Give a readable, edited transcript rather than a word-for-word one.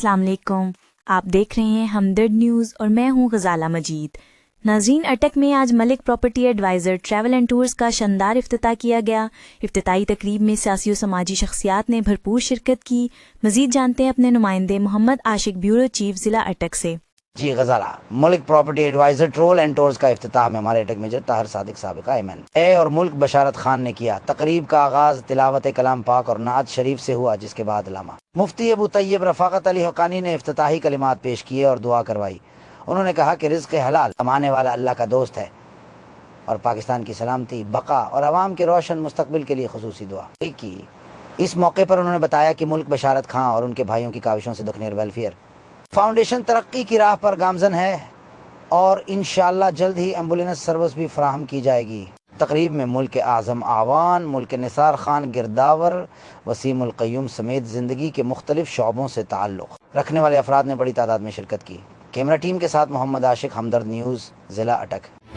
السلام علیکم، آپ دیکھ رہے ہیں ہمدرد نیوز اور میں ہوں غزالہ مجید۔ ناظرین، اٹک میں آج Malik property advisor travel and tours کا شاندار افتتاح کیا گیا۔ افتتاحی تقریب میں سیاسی و سماجی شخصیات نے بھرپور شرکت کی۔ مزید جانتے ہیں اپنے نمائندے محمد عاشق، بیورو چیف، ضلع اٹک سے۔ جی Ghazala, Malik property advisor travel and tours کا افتتاح میں ہمارے اٹک میجر طاہر صادق سابقہ ایمن اور ملک بشارت خان نے کیا۔ تقریب کا آغاز تلاوت کلام پاک اور نعت شریف سے ہوا، جس کے بعد علامہ مفتی ابو طیب رفاقت علی حقانی نے افتتاحی کلمات پیش کیے اور دعا کروائی۔ انہوں نے کہا کہ رزق حلال کمانے والا اللہ کا دوست ہے اور پاکستان کی سلامتی، بقا اور عوام کے روشن مستقبل کے لیے خصوصی دعا کی۔ اس موقع پر انہوں نے بتایا کہ ملک بشارت خان اور ان کے بھائیوں کی کاوشوں سے دکنیر ویلفیئر فاؤنڈیشن ترقی کی راہ پر گامزن ہے اور انشاءاللہ جلد ہی ایمبولینس سروس بھی فراہم کی جائے گی۔ تقریب میں ملک اعظم آوان، ملک نثار خان گرداور، وسیم القیوم سمیت زندگی کے مختلف شعبوں سے تعلق رکھنے والے افراد نے بڑی تعداد میں شرکت کی۔ کیمرہ ٹیم کے ساتھ محمد عاشق، ہمدرد نیوز، ضلع اٹک۔